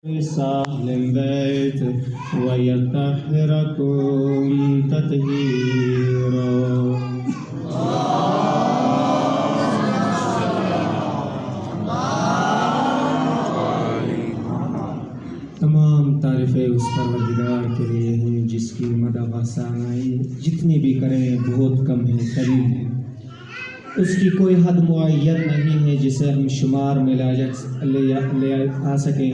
أهل البيت ويطهركم تطهيرا. تمام تعریفیں اس پروردگار کے لیے ہیں جس کی مدح و ثنائی جتنی بھی کریں بہت کم ہے، قریب ہے. اس کی کوئی حد معین نہیں ہے جسے ہم شمار میں لے آ سکیں،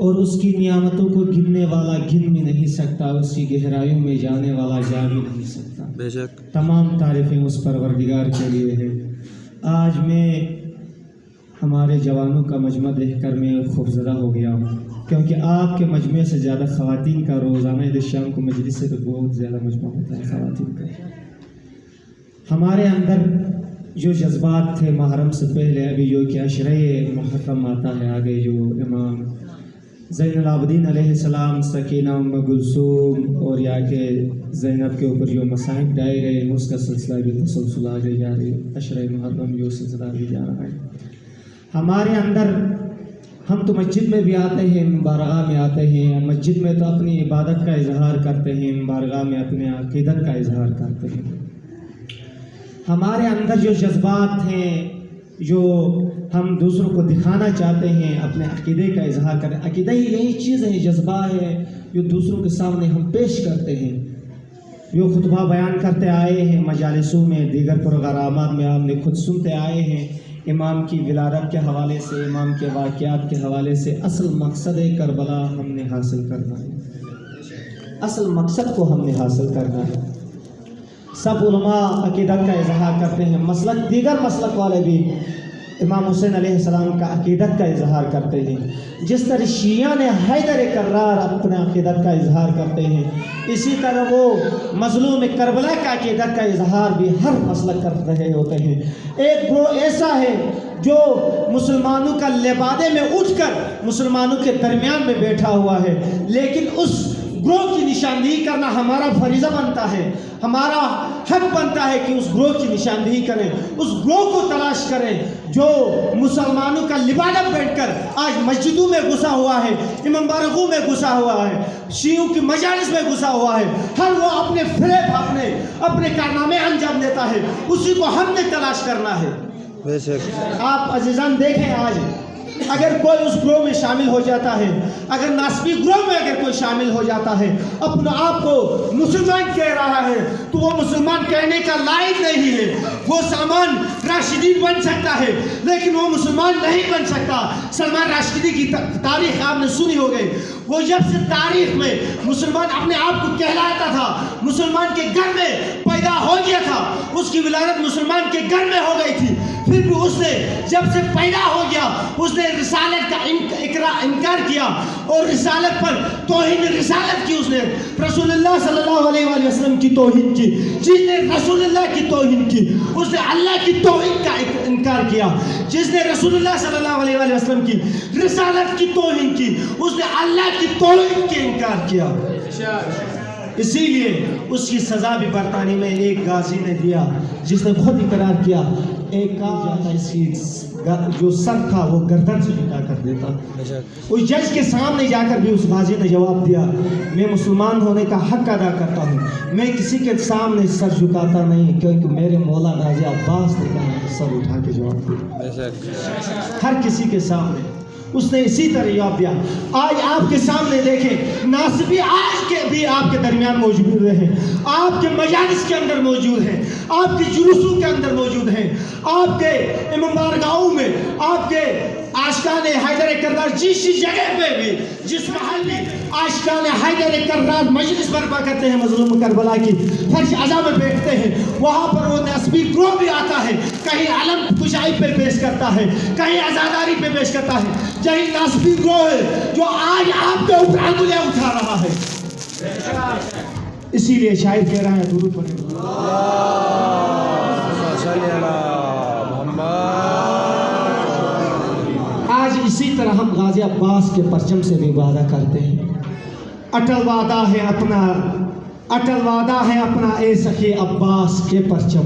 اور اس کی نعمتوں کو گننے والا گن بھی نہیں سکتا، اس کی گہرائیوں میں جانے والا جا بھی نہیں سکتا. بے شک تمام تعریفیں اس پروردگار کے لیے ہے. آج میں ہمارے جوانوں کا مجمع دیکھ کر میں خوفزدہ ہو گیا ہوں، کیونکہ آپ کے مجمع سے زیادہ خواتین کا روزانہ شام کو مجلس سے تو بہت زیادہ مجمع ہوتا ہے خواتین کا. ہمارے اندر جو جذبات تھے محرم سے پہلے، ابھی جو کہ عشرۂ محرم آتا ہے، آگے جو امام زین العابدین علیہ السلام، سکینہ ام کلثوم اور یا کہ زینب کے اوپر جو مصائب ڈائے گئے، اس کا سلسلہ بھی تسلسل آگے جا رہی ہے. عشرۂ محرم جو سلسلہ بھی جا رہا ہے ہمارے اندر. ہم تو مسجد میں بھی آتے ہیں، بارگاہ میں آتے ہیں. مسجد میں تو اپنی عبادت کا اظہار کرتے ہیں، بارگاہ میں اپنے عقیدت کا اظہار کرتے ہیں. ہمارے اندر جو جذبات ہیں، جو ہم دوسروں کو دکھانا چاہتے ہیں، اپنے عقیدے کا اظہار کریں. عقیدہ ہی یہی چیز ہے، جذبہ ہے جو دوسروں کے سامنے ہم پیش کرتے ہیں. جو خطبہ بیان کرتے آئے ہیں مجالسوں میں، دیگر پروگرامات میں آپ نے خود سنتے آئے ہیں، امام کی ولادت کے حوالے سے، امام کے واقعات کے حوالے سے. اصل مقصد کربلا ہم نے حاصل کرنا ہے، اصل مقصد کو ہم نے حاصل کرنا ہے. سب علماء عقیدت کا اظہار کرتے ہیں، مسلک دیگر مسلک والے بھی امام حسین علیہ السلام کا عقیدت کا اظہار کرتے ہیں. جس طرح شیعہ نے حیدر کرار اپنے عقیدت کا اظہار کرتے ہیں، اسی طرح وہ مظلوم کربلا کا عقیدت کا اظہار بھی ہر مسلک کر رہے ہوتے ہیں. ایک گروہ ایسا ہے جو مسلمانوں کا لبادے میں اٹھ کر مسلمانوں کے درمیان میں بیٹھا ہوا ہے، لیکن اس گروہ کی نشاندہی کرنا ہمارا فریضہ بنتا ہے، ہمارا حق بنتا ہے کہ اس گروہ کی نشاندہی کریں، اس گروہ کو تلاش کریں جو مسلمانوں کا لبادہ بیٹھ کر آج مسجدوں میں گھسا ہوا ہے، امام بارگاہوں میں گھسا ہوا ہے، شیعوں کی مجالس میں گھسا ہوا ہے. ہر وہ اپنے فریب اپنے کارنامے انجام دیتا ہے، اسی کو ہم نے تلاش کرنا ہے. آپ عزیزان دیکھیں، آج اگر کوئی اس گروہ میں شامل ہو جاتا ہے، اگر ناسبی گروہ میں اگر کوئی شامل ہو جاتا ہے، اپنا آپ کو مسلمان کہہ رہا ہے، تو وہ مسلمان کہنے کا لائق نہیں ہے. وہ سلمان راشدین بن سکتا ہے لیکن وہ مسلمان نہیں بن سکتا. سلمان راشدی کی تاریخ آپ نے سنی ہو گئی. وہ جب سے تاریخ میں مسلمان اپنے آپ کو کہلاتا تھا، مسلمان کے گھر میں پیدا ہو گیا تھا، اس کی ولادت مسلمان کے گھر میں ہو گئی تھی، پھر بھی اس نے جب سے پیدا ہو گیا اس نے رسالت کا انکار کیا اور رسالت پر توہین رسالت کی. اس نے رسول اللہ صلی اللہ علیہ وآلہ وسلم کی توہین کی. جس نے رسول اللہ کی توہین کی اس نے اللہ کی توہین کا انکار کیا. جس نے رسول اللہ صلی اللہ علیہ وآلہ وسلم کی رسالت کی توہین کی اس نے اللہ کی توہین کے انکار کیا. اسی لیے اس کی سزا بھی برطانیہ میں ایک غازی نے دیا جس نے خود اقرار کیا. ایک کہا جاتا اس کی جو سر تھا وہ گردن سے جھکا کر دیتا. اس جج کے سامنے جا کر بھی اس غازی نے جواب دیا، میں مسلمان ہونے کا حق ادا کرتا ہوں، میں کسی کے سامنے سر جھکاتا نہیں، کیونکہ میرے مولا غازی عباس نے کہا سر اٹھا کے جواب دیا. ہر کسی کے سامنے اس نے اسی طرح جواب دیا. آج آپ کے سامنے دیکھیں، ناسبی آج کے بھی آپ کے درمیان موجود ہیں، آپ کے مجالس کے اندر موجود ہیں، آپ کے جلوسوں کے اندر موجود ہیں، آپ کے امام بارگاہوں میں، آپ کے عاشقان حیدر کرار جس جگہ پہ بھی، جس محل میں عاشقان حیدر کرار مجلس برپا کرتے ہیں مظلوم کربلا کی، فرش عزا میں بیٹھتے ہیں، وہاں پر وہ نسبی گروہ بھی آتا ہے، کہیں علم کشائی پہ پیش کرتا ہے، کہیں عزاداری پہ پیش کرتا ہے. یہی نسبی گروہ ہے جو آج آپ کے اوپر انگلیاں اٹھا رہا ہے. اسی لیے شاعر کہہ رہا ہے، درود پڑھیں آج اسی طرح ہم غازی عباس کے پرچم سے بھی وعدہ کرتے ہیں. اٹل وعدہ ہے اپنا اے سخی عباس کے پرچم.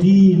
3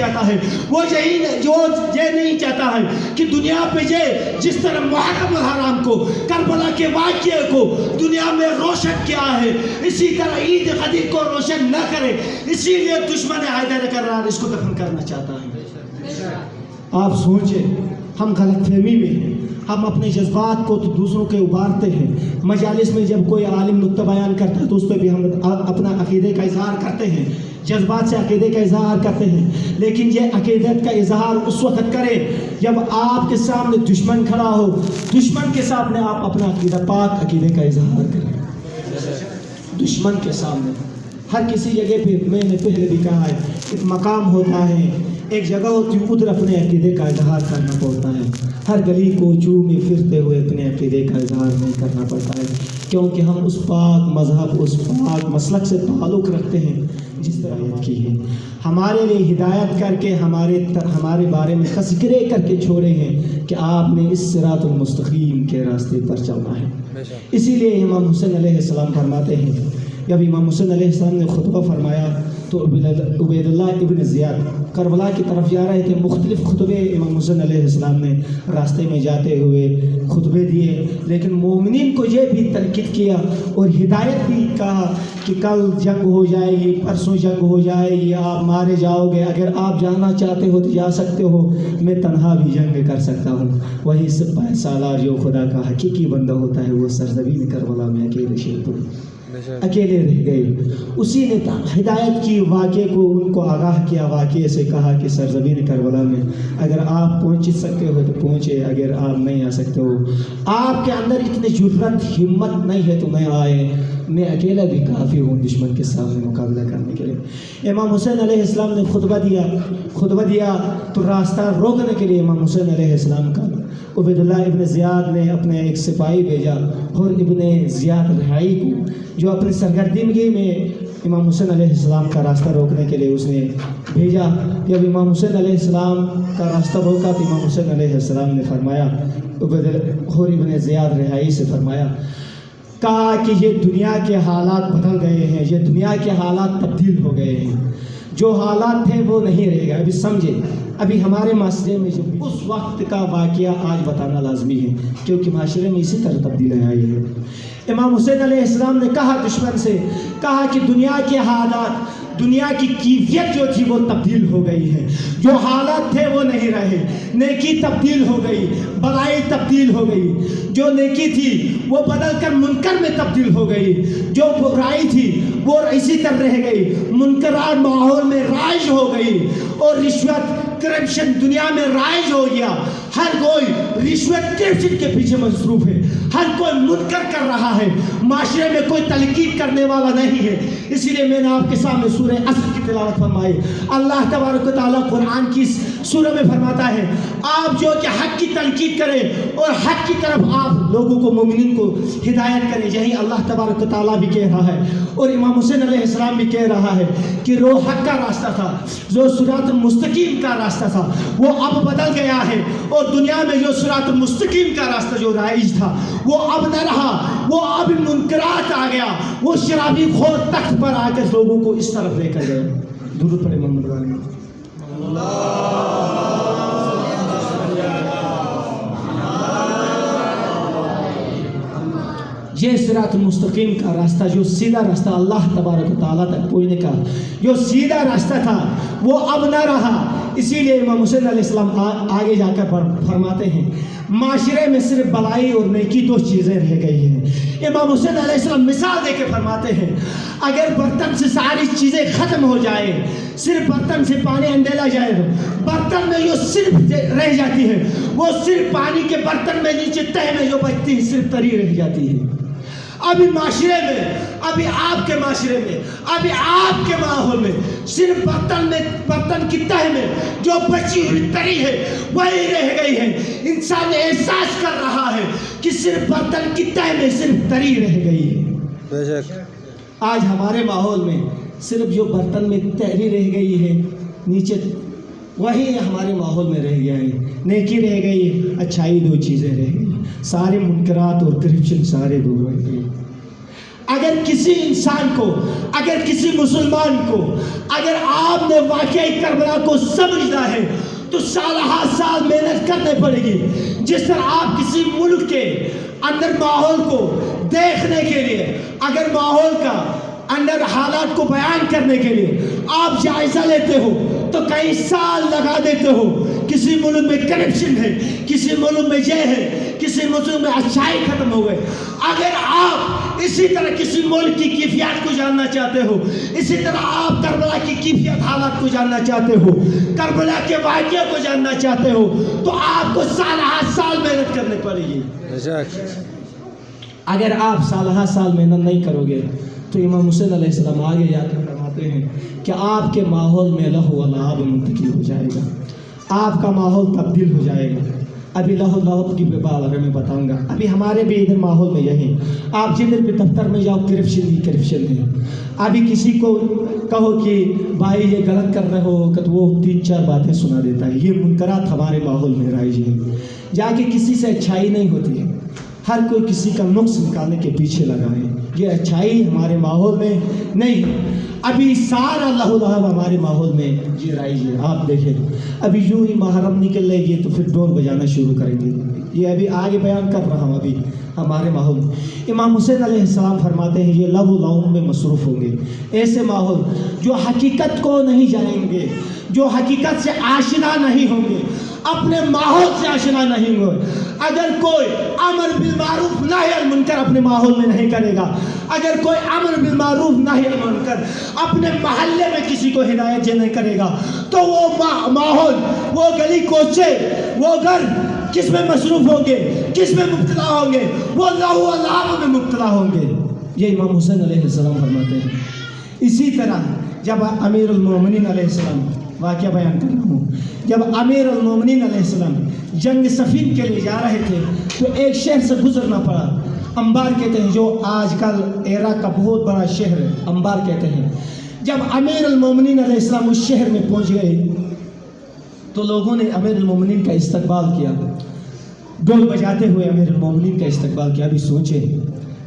چاہتا ہے، وہ یہ نہیں چاہتا ہے کہ دنیا پہ جس طرح محرم الحرام کو، کربلا کے واقعے کو دنیا میں روشن کیا ہے، اسی طرح عید غدیر کو روشن نہ کرے، اسی لیے دشمن حیدر کرار اس کو دفن کرنا چاہتا ہے۔ آپ سوچیں، ہم غلط فہمی میں ہیں، ہم اپنے جذبات کو تو دوسروں کے ابھارتے ہیں، مجالس میں جب کوئی عالم نکتہ بیان کرتا ہے تو اس پہ بھی ہم اپنا عقیدے کا اظہار کرتے ہیں، جذبات سے عقیدے کا اظہار کرتے ہیں، لیکن یہ عقیدت کا اظہار اس وقت کرے جب آپ کے سامنے دشمن کھڑا ہو، دشمن کے سامنے آپ اپنا عقیدہ پاک عقیدے کا اظہار کریں۔ دشمن کے سامنے ہر کسی جگہ پہ، میں نے پہلے بھی کہا ہے، ایک مقام ہوتا ہے، ایک جگہ ہوتی ہے، ادھر اپنے عقیدے کا اظہار کرنا پڑتا ہے۔ ہر گلی کوچوں میں پھرتے ہوئے اپنے عقیدے کا اظہار نہیں کرنا پڑتا ہے، کیونکہ ہم اس پاک مذہب، اس پاک مسلک سے تعلق رکھتے ہیں جس طرح ہدایت کی ہے۔ ہمارے لیے ہدایت کر کے ہمارے بارے میں تذکرے کر کے چھوڑے ہیں کہ آپ نے اس صراط المستقیم کے راستے پر چلنا ہے۔ اسی لیے امام حسین علیہ السلام فرماتے ہیں، جب امام حسین علیہ السلام نے خطبہ فرمایا تو عبید اللہ ابن زیاد کربلا کی طرف جا رہے تھے، مختلف خطبے امام حسین علیہ السلام نے راستے میں جاتے ہوئے خطبے دیے، لیکن مومنین کو یہ بھی تنقید کیا اور ہدایت بھی کہا کہ کل جنگ ہو جائے گی، پرسوں جنگ ہو جائے گی، آپ مارے جاؤ گے، اگر آپ جانا چاہتے ہو تو جا سکتے ہو، میں تنہا بھی جنگ کر سکتا ہوں۔ وہی سپاہ سالار جو خدا کا حقیقی بندہ ہوتا ہے وہ سرزمین کربلا میں اکیلے رہ گئے۔ اسی نے ہدایت کی، واقعے کو ان کو آگاہ کیا، واقعے سے کہا کہ سرزمین کربلا میں اگر آپ پہنچ سکتے ہو تو پہنچے، اگر آپ نہیں آ سکتے ہو، آپ کے اندر اتنی جرأت ہمت نہیں ہے تو میں آئے، میں اکیلا بھی کافی ہوں دشمن کے سامنے مقابلہ کرنے کے لیے۔ امام حسین علیہ السلام نے خطبہ دیا تو راستہ روکنے کے لیے امام حسین علیہ السلام کا عبید اللہ ابن زیاد نے اپنے ایک سپاہی بھیجا، اور ابن زیاد رہائی کو جو اپنی سرگردگی میں امام حسین علیہ السلام کا راستہ روکنے کے لیے اس نے بھیجا۔ جب امام حسین علیہ السلام کا راستہ روکا تو امام حسین علیہ السلام نے فرمایا، اور ابن زیاد رہائی سے فرمایا، کہا کہ یہ دنیا کے حالات بدل گئے ہیں، یہ دنیا کے حالات تبدیل ہو گئے ہیں، جو حالات تھے وہ نہیں رہے گا۔ ابھی سمجھے، ابھی ہمارے معاشرے میں جو اس وقت کا واقعہ آج بتانا لازمی ہے، کیونکہ معاشرے میں اسی طرح تبدیلی آئی ہے۔ امام حسین علیہ السلام نے کہا دشمن سے، کہا کہ دنیا کے حالات، دنیا کی کیفیت جو تھی وہ تبدیل ہو گئی ہے، جو حالات تھے وہ نہیں رہے، نیکی تبدیل ہو گئی، برائی تبدیل ہو گئی، جو نیکی تھی وہ بدل کر منکر میں تبدیل ہو گئی، جو برائی تھی وہ اسی طرح رہ گئی، منکرات ماحول میں رائج ہو گئی، اور رشوت کرپشن دنیا میں رائج ہو گیا۔ ہر کوئی رشوت کرپشن کے پیچھے مصروف ہے، ہر کوئی منکر کر رہا ہے، معاشرے میں کوئی تنقید کرنے والا نہیں ہے۔ اسی لیے میں نے آپ کے سامنے سورہ عصر کی تلاوت فرمائی۔ اللہ تبارک و تعالیٰ قرآن کی سورہ میں فرماتا ہے، آپ جو کہ حق کی تنقید کریں اور حق کی طرف آپ لوگوں کو، مومنین کو ہدایت کریں، یہی اللہ تبارک و تعالیٰ بھی کہہ رہا ہے، اور امام حسین علیہ السلام بھی کہہ رہا ہے کہ جو حق کا راستہ تھا، جو صراط المستقیم کا راستہ تھا، وہ اب بدل گیا ہے، اور دنیا میں جو صراط المستقیم کا راستہ جو رائج تھا وہ اب نہ رہا، وہ اب منکرات آ گیا، وہ شرابی خور تخت پر آ کر لوگوں کو اس طرف لے کر گئے۔ درود پڑھے محمد والی۔ یہ صراط المستقیم کا راستہ، جو سیدھا راستہ اللہ تبارک و تعالیٰ تک پہنچنے کا جو سیدھا راستہ تھا وہ اب نہ رہا۔ اسی لیے امام حسین علیہ السلام آگے جا کر فرماتے ہیں، معاشرے میں صرف بلائی اور نیکی دو چیزیں رہ گئی ہیں۔ امام حسین علیہ السلام مثال دے کے فرماتے ہیں، اگر برتن سے ساری چیزیں ختم ہو جائے، صرف برتن سے پانی اندیلا جائے، برتن میں جو صرف رہ جاتی ہے وہ صرف پانی کے برتن میں نیچے تہ میں جو بچتی ہے صرف تری رہ جاتی ہے۔ ابھی معاشرے میں، ابھی آپ کے معاشرے میں، ابھی آپ کے ماحول میں صرف برتن کی تہ میں جو بچی ہوئی تری ہے وہی رہ گئی ہے۔ انسان احساس کر رہا ہے کہ صرف برتن کی تہ میں صرف تری رہ گئی ہے۔ بے شک آج ہمارے ماحول میں صرف جو برتن میں تہری رہ گئی ہے نیچے، وہی ہمارے ماحول میں رہ گیا ہے۔ نیکی رہ گئی، اچھائی دو چیزیں رہ گئی، سارے منکرات اور کرپشن سارے دور رہ گئے۔ اگر کسی انسان کو، اگر کسی مسلمان کو، اگر آپ نے واقعی کربلا کو سمجھنا ہے تو سالہ سال محنت کرنے پڑے گی. جس طرح آپ کسی ملک کے اندر ماحول کو دیکھنے کے لیے، اگر ماحول کا اندر حالات کو بیان کرنے کے لیے آپ جائزہ لیتے ہو تو کئی سال لگا دیتے ہو. کسی ملک میں کرپشن ہے، کسی ملک میں یہ ہے، کسی ملک میں اچھائی ختم ہو گئے. اگر آپ اسی طرح کسی ملک کی کیفیات کو جاننا چاہتے ہو، اسی طرح آپ کربلا کی کیفیت حالات کو جاننا چاہتے ہو، کربلا کے واقعے کو جاننا چاہتے ہو تو آپ کو سالہ سال محنت کرنی پڑے گی. اگر آپ سالہ سال محنت نہیں کرو گے تو امام حسین علیہ السلام آگے جا کر فرماتے ہیں کہ آپ کے ماحول میں لہو و لعب منتقل ہو جائے گا، آپ کا ماحول تبدیل ہو جائے گا. ابھی لہو لعب کی بارے میں بتاؤں گا. ابھی ہمارے بھی ادھر ماحول میں یہی، آپ جدھر بھی دفتر میں جاؤ کرپشن ہی کرپشن ہے. ابھی کسی کو کہو کہ بھائی یہ غلط کر رہے ہو کہ وہ 3-4 باتیں سنا دیتا ہے. یہ منکرات ہمارے ماحول میں رائج ہیں. جا کے کسی سے اچھائی نہیں ہوتی ہے، ہر کوئی کسی کا نقص نکالنے کے پیچھے لگا ہے. یہ اچھائی ہمارے ماحول میں نہیں. ابھی سارا لہو لعب ہمارے ماحول میں یہ رائج ہے. آپ دیکھیں ابھی یوں ہی محرم نکل لے گی تو پھر ڈول بجانا شروع کریں گے. یہ ابھی آگے بیان کر رہا ہوں. ابھی ہمارے ماحول میں امام حسین علیہ السلام فرماتے ہیں یہ لہو لعب میں مصروف ہوں گے. ایسے ماحول جو حقیقت کو نہیں جانیں گے، جو حقیقت سے آشنا نہیں ہوں گے، اپنے ماحول سے آشنا نہیں ہوں گے. اگر کوئی امر بالمعروف نہی عن المنکر اپنے ماحول میں نہیں کرے گا، اگر کوئی امر بالمعروف نہی عن المنکر اپنے محلے میں کسی کو ہدایت نہیں کرے گا تو وہ ماحول، وہ گلی کوچے، وہ گھر کس میں مصروف ہوں گے، کس میں مبتلا ہوں گے؟ وہ لہو و لعب میں مبتلا ہوں گے. یہ امام حسین علیہ السلام فرماتے ہیں. اسی طرح جب امیر المومنین علیہ السلام، واقعہ بیان کر رہا ہوں، جب امیر المومنین علیہ السلام جنگ صفین کے لیے جا رہے تھے تو ایک شہر سے گزرنا پڑا. انبار کہتے ہیں، جو آج کل عراق کا بہت بڑا شہر ہے، انبار کہتے ہیں. جب امیر المومنین علیہ السلام اس شہر میں پہنچ گئے تو لوگوں نے امیر المومنین کا استقبال کیا، ڈول بجاتے ہوئے امیر المومنین کا استقبال کیا. ابھی سوچیں،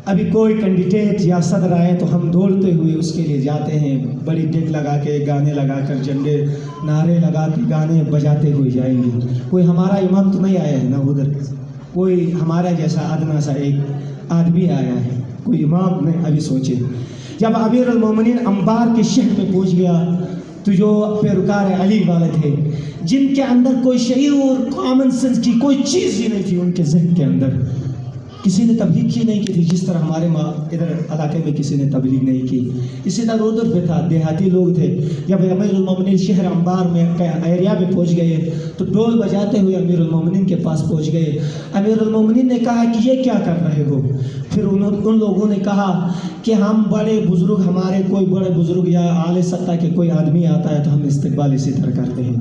ابھی کوئی کینڈیڈیٹ یا صدر آئے تو ہم دوڑتے ہوئے اس کے لیے جاتے ہیں، بڑی ڈیک لگا کے، گانے لگا کر، جھنڈے نعرے لگا کے، گانے بجاتے ہوئے جائیں گے. کوئی ہمارا امام تو نہیں آیا ہے نا ادھر، کوئی ہمارا جیسا ادنا سا ایک آدمی آیا ہے، کوئی امام نہیں. ابھی سوچے جب امیر المومنین انبار کے شہر میں پہنچ گیا تو جو پیروکار علی والے تھے، جن کے اندر کوئی شعور، کامن سینس کی کوئی چیز ہی نہیں تھی ان کے ذہن کے اندر، کسی نے تبلیغ کی نہیں کی تھی جس طرح ہمارے ادھر علاقے میں کسی نے تبلیغ نہیں کی. اسی طرح ادھر پہ تھا، دیہاتی لوگ تھے. جب امیر المومنین شہر انبار میں ایریا میں پہنچ گئے تو ڈول بجاتے ہوئے امیر المومنین کے پاس پہنچ گئے. امیر المومنین نے کہا کہ یہ کیا کر رہے ہو؟ پھر ان لوگوں نے کہا کہ ہم بڑے بزرگ، ہمارے کوئی بڑے بزرگ یا اعلی سطح کے کوئی آدمی آتا ہے تو ہم استقبال اسی طرح کرتے ہیں.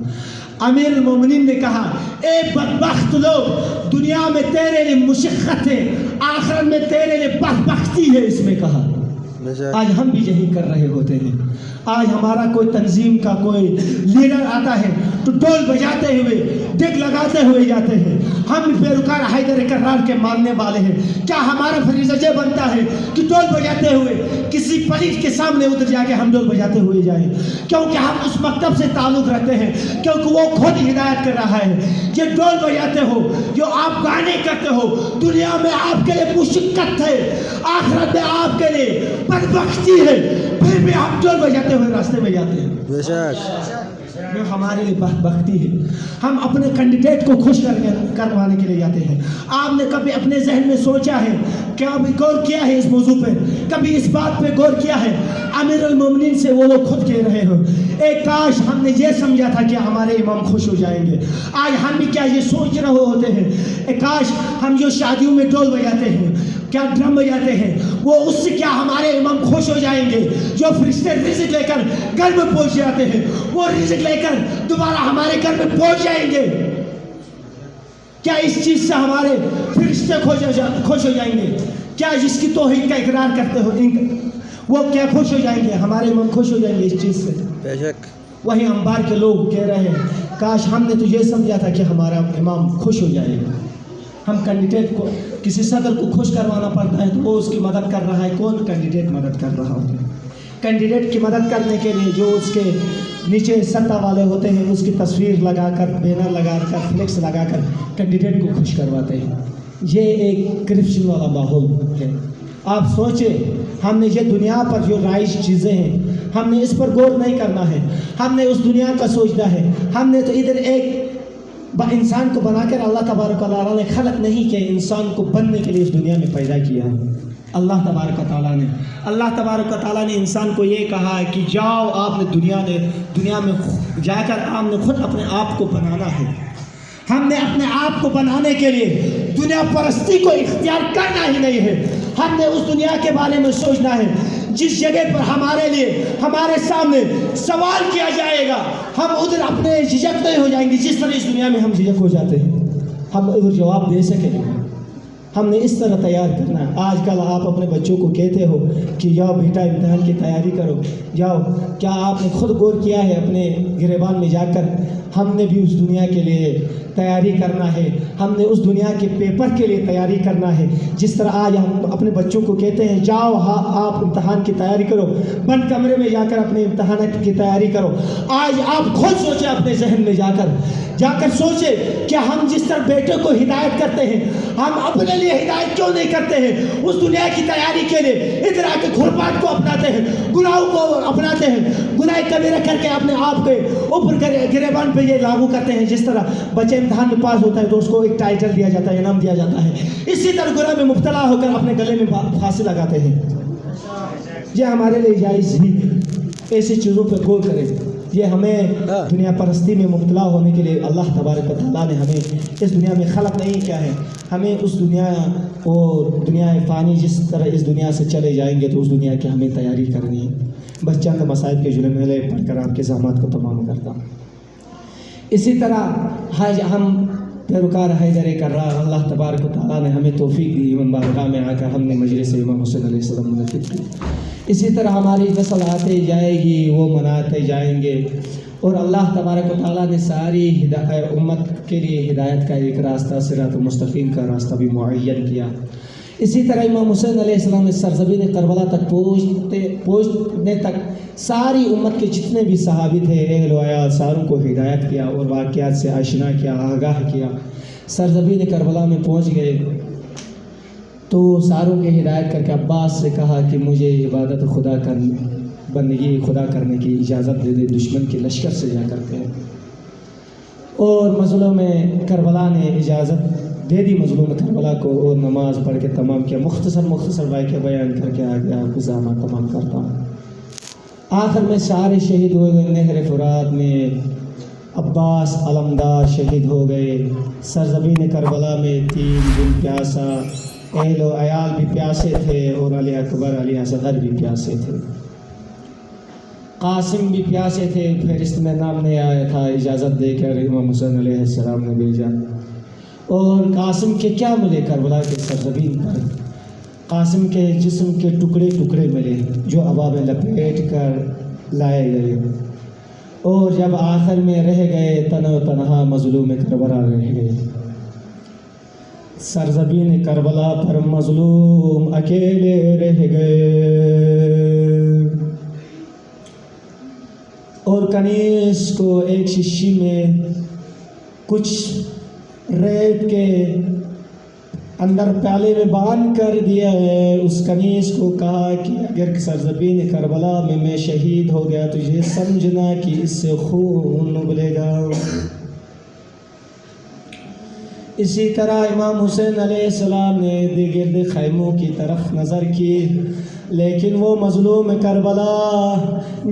امیر المومنین نے کہا اے بدبخت لوگ، دنیا میں تیرے لیے مشقت ہے، آخرت میں تیرے لیے بدبختی ہے. اس میں کہا آج ہم بھی یہی کر رہے ہوتے ہیں. آج ہمارا کوئی تنظیم کا کوئی لیڈر آتا ہے تو ڈول بجاتے ہوئے، ڈگ لگاتے ہوئے جاتے ہیں. ہم پیروکار حیدر کرار کے ماننے والے ہیں. کیا ہمارا فریضہ یہ بنتا ہے کہ ڈول بجاتے ہوئے کسی پلیت کے سامنے ادھر جا کے ہم ڈول بجاتے ہوئے جائیں؟ کیونکہ ہم اس مکتب سے تعلق رکھتے ہیں، کیونکہ وہ خود ہدایت کر رہا ہے. یہ ڈول بجاتے ہو، جو آپ گانے کرتے ہو، دنیا میں آپ کے لیے مشقت ہے، آخرت میں آپ کے لیے بدبختی ہے، پھر بھی ہم ڈول بجاتے ہوئے راستے میں جاتے ہیں. بے شک یہ ہمارے لیے بدبختی ہے. ہم اپنے کینڈیڈیٹ کو خوش کروانے کے لیے جاتے ہیں. آپ نے کبھی اپنے ذہن میں سوچا ہے، کیا ابھی غور کیا ہے اس موضوع پہ؟ کبھی اس بات پہ غور کیا ہے؟ امیر المومنین سے وہ لوگ خود کہہ رہے ہو اے کاش ہم نے یہ سمجھا تھا کہ ہمارے امام خوش ہو جائیں گے. آج ہم بھی کیا یہ سوچ رہے ہوتے ہیں، اے کاش ہم جو شادیوں میں ڈول بجاتے ہیں، کیا ڈرم بجاتے ہیں، وہ اس سے کیا ہمارے امام خوش ہو جائیں گے؟ جو فرشتے رزق لے کر گھر میں پہنچ جاتے ہیں، وہ رزق لے کر دوبارہ ہمارے گھر میں پہنچ جائیں گے. کیا اس چیز سے ہمارے فرشتے خوش ہو جائیں گے؟ کیا جس کی توحید کا اقرار کرتے ہو وہ کیا خوش ہو جائیں گے؟ ہمارے امام خوش ہو جائیں گے اس چیز سے. بے شک وہی انبار کے لوگ کہہ رہے ہیں کاش ہم نے تو یہ سمجھا تھا کہ ہمارا امام خوش ہو جائے گا. ہم کینڈیڈیٹ کو کسی صدر کو خوش کروانا پڑتا ہے تو وہ اس کی مدد کر رہا ہے، کون کینڈیڈیٹ مدد کر رہا ہوتا ہے؟ کینڈیڈیٹ کی مدد کرنے کے لیے جو اس کے نیچے سطح والے ہوتے ہیں اس کی تصویر لگا کر، بینر لگا کر، فلیکس لگا کر کینڈیڈیٹ کو خوش کرواتے ہیں۔ یہ ایک کرپشن والا ماحول ہے۔ آپ سوچیں، ہم نے یہ دنیا پر جو رائج چیزیں ہیں ہم نے اس پر غور نہیں کرنا ہے، ہم نے اس دنیا کا سوچنا ہے۔ ہم نے تو ادھر ایک انسان کو بنا کر اللہ تبارک و تعالیٰ نے خلق نہیں کہ انسان کو بننے کے لیے اس دنیا میں پیدا کیا ہے۔ اللہ تبارک و تعالیٰ نے انسان کو یہ کہا ہے کہ جاؤ، آپ نے دنیا میں جا کر آپ نے خود اپنے آپ کو بنانا ہے۔ ہم نے اپنے آپ کو بنانے کے لیے دنیا پرستی کو اختیار کرنا ہی نہیں ہے، ہم نے اس دنیا کے بارے میں سوچنا ہے جس جگہ پر ہمارے لیے ہمارے سامنے سوال کیا جائے گا ہم ادھر اپنے جھجک نہیں ہو جائیں گے جس طرح اس دنیا میں ہم جھجک ہو جاتے ہیں، ہم ادھر جواب دے سکیں گے۔ ہم نے اس طرح تیار کرنا ہے۔ آج کل آپ اپنے بچوں کو کہتے ہو کہ جاؤ بیٹا امتحان کی تیاری کرو، جاؤ، کیا آپ نے خود غور کیا ہے اپنے گریبان میں جا کر؟ ہم نے بھی اس دنیا کے لیے تیاری کرنا ہے، ہم نے اس دنیا کے پیپر کے لیے تیاری کرنا ہے۔ جس طرح آج ہم اپنے بچوں کو کہتے ہیں جاؤ آپ امتحان کی تیاری کرو، بند کمرے میں جا کر اپنے امتحانات کی تیاری کرو۔ آج آپ خود سوچیں، اپنے ذہن میں جا کر سوچیں کہ ہم جس طرح بیٹے کو ہدایت کرتے ہیں ہم اپنے لیے ہدایت کیوں نہیں کرتے ہیں؟ اس دنیا کی تیاری کے لیے ادھر آ کے گھرپاٹ کو اپناتے ہیں، گناہوں کو اپناتے ہیں، گناہ کبیرہ کر کے اپنے آپ کے اوپر گریبان پہ یہ لاگو کرتے ہیں۔ جس طرح بچے امتحان میں پاس ہوتا ہے تو اس کو ایک ٹائٹل دیا جاتا ہے، انعام دیا جاتا ہے، اسی طرح گناہ میں مبتلا ہو کر اپنے گلے میں پھانسی لگاتے ہیں۔ یہ ہمارے لیے جائز ہی ہے، ایسی چیزوں پہ غور کریں۔ یہ ہمیں دنیا پرستی میں مبتلا ہونے کے لیے اللہ تبارک و تعالیٰ نے ہمیں اس دنیا میں خلق نہیں کیا ہے۔ ہمیں اس دنیا اور دنیا فانی جس طرح اس دنیا سے چلے جائیں گے تو اس دنیا کی ہمیں تیاری کرنی ہے۔ بس چند مسائل کے جملے پڑھ کر آپ کے زحمات کو تمام کرتا ہوں۔ اسی طرح ہم پیروکار حیدر کرار، اللہ تبارک و تعالیٰ نے ہمیں توفیق دی، امام بارگاہ میں آ کر ہم نے مجلس امام حسین علیہ السلام منعقد کی۔ اسی طرح ہماری نسل آتے جائے گی، وہ مناتے جائیں گے، اور اللہ تبارک و تعالیٰ نے ساری امت کے لیے ہدایت کا ایک راستہ، صراط مستقیم کا راستہ بھی معین کیا۔ اسی طرح امام حسین علیہ السلام نے سرزمین کربلا تک پہنچنے تک ساری امت کے جتنے بھی صحابی تھے، اہل و عیال، ساروں کو ہدایت کیا اور واقعات سے آشنا کیا، آگاہ کیا۔ سرزمین کربلا میں پہنچ گئے تو ساروں کے ہدایت کر کے عباس سے کہا کہ مجھے عبادت خدا بندگی خدا کرنے کی اجازت دے دے، دشمن کے لشکر سے جا کرتے ہیں۔ اور مظلوم کربلا نے اجازت دے دی مظلوم کربلا کو، اور نماز پڑھ کے تمام کیا۔ مختصر واقعہ بیان کر کے آگے آپ کو زحمت تمام کرتا ہوں۔ آخر میں سارے شہید ہو گئے۔ نہر فرات میں عباس علمدار شہید ہو گئے۔ سرزمین کربلا میں 3 دن پیاسا، اہل و عیال بھی پیاسے تھے، اور علی اکبر، علی اصغر بھی پیاسے تھے، قاسم بھی پیاسے تھے۔ فہرست میں نام نہیں آیا تھا، اجازت دے کر امام حسین علیہ السلام نے بھیجا۔ اور قاسم کے کیا ملے کربلا کے سرزمین پر؟ قاسم کے جسم کے ٹکڑے ٹکڑے ملے جو ہوا میں لپیٹ کر لائے گئے، اور جب آخر میں رہ گئے تن و تنہا مظلوم کربلا رہ گئے۔ سرزمین کربلا پر مظلوم اکیلے رہ گئے، اور کنیز کو ایک شیشی میں کچھ ریت کے اندر پیالے میں باندھ کر دیا ہے۔ اس کنیز کو کہا کہ اگر سرزمین کربلا میں شہید ہو گیا تو یہ سمجھنا کہ اس سے خون ابلے گا۔ اسی طرح امام حسین علیہ السلام نے گرد خیموں کی طرف نظر کی، لیکن وہ مظلوم کربلا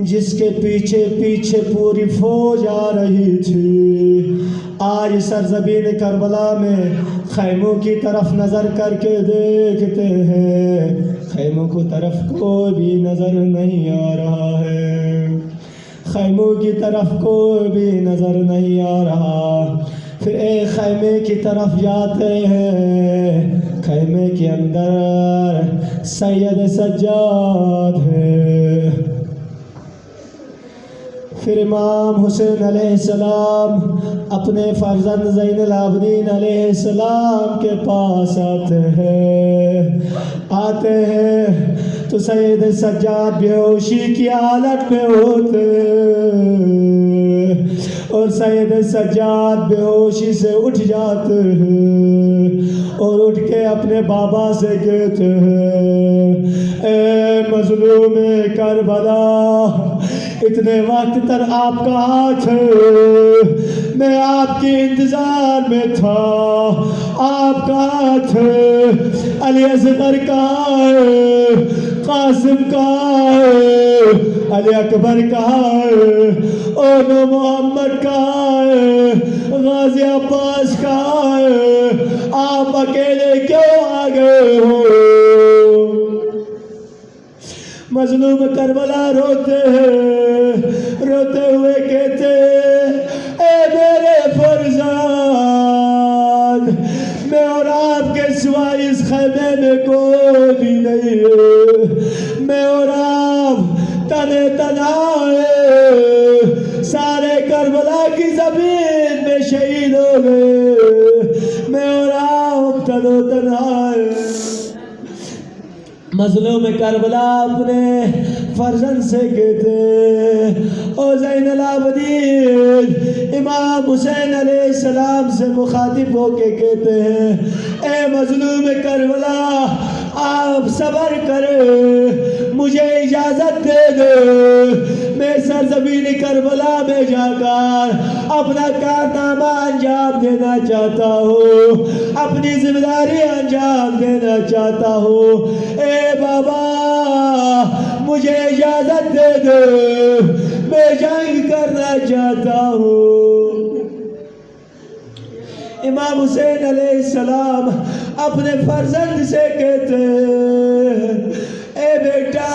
جس کے پیچھے پیچھے پوری فوج آ رہی تھی، آج سرزمین کربلا میں خیموں کی طرف نظر کر کے دیکھتے ہیں، خیموں کی طرف کوئی بھی نظر نہیں آ رہا ہے، خیموں کی طرف کوئی بھی نظر نہیں آ رہا۔ پھر ایک خیمے کی طرف جاتے ہیں، خیمے کے اندر سید سجاد ہے۔ پھر امام حسین علیہ السلام اپنے فرزند زین العابدین علیہ السلام کے پاس آتے ہیں تو سید سجاد بے ہوشی کی حالت میں ہوتے ہیں اور سید سجاد بے ہوشی سے اٹھ جاتے ہیں اور اٹھ کے اپنے بابا سے کہتے ہیں اے مظلوم کربلا، اتنے وقت تک آپ کہاں تھے؟ میں آپ کے انتظار میں تھا، آپ کہاں تھے؟ علی اصغر کہاں ہے؟ قاسم کہاں ہے؟ علی اکبر کہاں ہے؟ اونو محمد کہاں ہے؟ غازی عباس کہاں ہے؟ آپ اکیلے کیوں آ گئے ہو؟ مظلوم کربلا روتے ہیں، روتے ہوئے کہتے اے میرے فرزند، میں اور آپ کے سوا اس خیمے میں کوئی بھی نہیں ہے، میں اور آپ تنے تنہا ہیں، سارے کربلا کی زمین میں شہید ہو گئے، میں اور آپ تنو تنہا ہیں۔ مظلوم کربلا اپنے فرزند سے کہتے او زین العابدین، امام حسین علیہ السلام سے مخاطب ہو کے کہتے ہیں اے مظلوم کربلا، آپ صبر کریں، مجھے اجازت دے دو، میں سرزمین کربلا میں جا کر اپنا کارنامہ انجام دینا چاہتا ہوں، اپنی ذمہ داری انجام دینا چاہتا ہوں۔ اے بابا مجھے اجازت دے دو، میں جنگ کرنا چاہتا ہوں۔ امام حسین علیہ السلام اپنے فرزند سے کہتے اے بیٹا،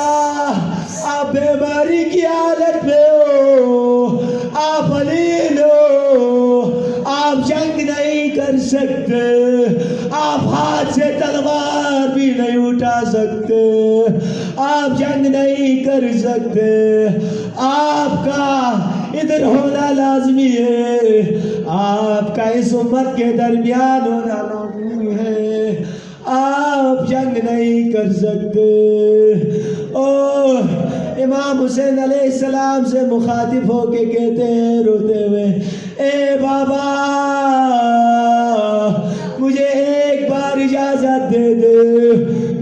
آپ بیماری کی حالت میں ہو، آپ علیل ہو، آپ جنگ نہیں کر سکتے، آپ ہاتھ سے تلوار بھی نہیں اٹھا سکتے، آپ جنگ نہیں کر سکتے، آپ کا ادھر ہونا لازمی ہے، آپ کا اس امت کے درمیان ہونا لازمی ہے، آپ جنگ نہیں کر سکتے۔ امام حسین علیہ السلام سے مخاطب ہو کے کہتے ہیں روتے ہوئے اے بابا مجھے ایک بار اجازت دے دے،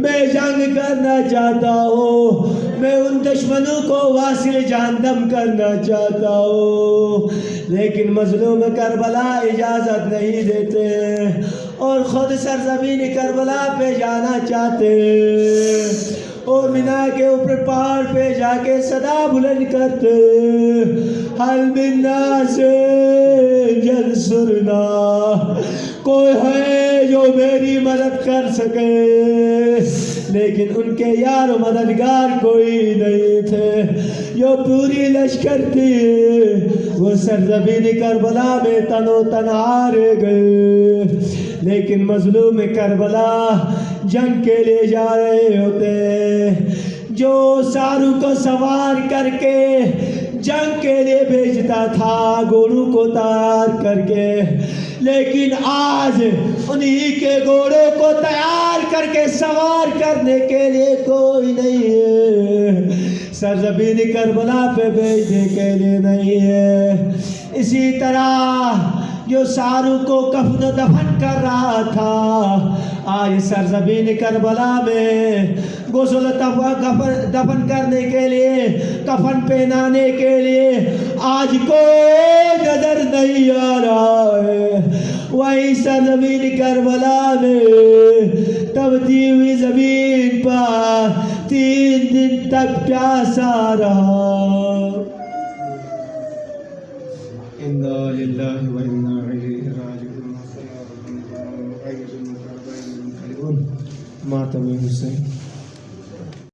میں جنگ کرنا چاہتا ہوں، میں ان دشمنوں کو واصل جہنم کرنا چاہتا ہوں۔ لیکن مظلوم کربلا اجازت نہیں دیتے اور خود سرزمین کربلا پہ جانا چاہتے اور مینا کے اوپر پہاڑ پہ جا کے صدا بلند کرتے حل من ناس ینصرنا، کوئی ہے جو میری مدد کر سکے، لیکن ان کے یار و مددگار کوئی نہیں تھے، جو پوری لشکر تھی وہ سرزمین کربلا میں تنو تنہا رہ گئے۔ لیکن مظلوم کربلا جنگ کے لیے جا رہے ہوتے، جو سارو کو سوار کر کے جنگ کے لیے بھیجتا تھا گھوڑوں کو تیار کر کے، لیکن آج انہی کے گھوڑوں کو تیار کر کے سوار کرنے کے لیے کوئی نہیں ہے، سرزمین کربلا پہ بھیجنے کے لیے نہیں ہے۔ اسی طرح جو سارو کو کفن و دفن کر رہا تھا، آج سرزمین کربلا میں غسل دفن کرنے کے لیے، کفن پہنانے کے لیے آج کوئی نظر نہیں آ رہا ہے۔ وہی سرزمین کربلا میں تبتی ہوئی زمین پر 3 دن تک پیاسا رہا۔ انا للہ و انا الیہ راجعون۔ ماتم حسین۔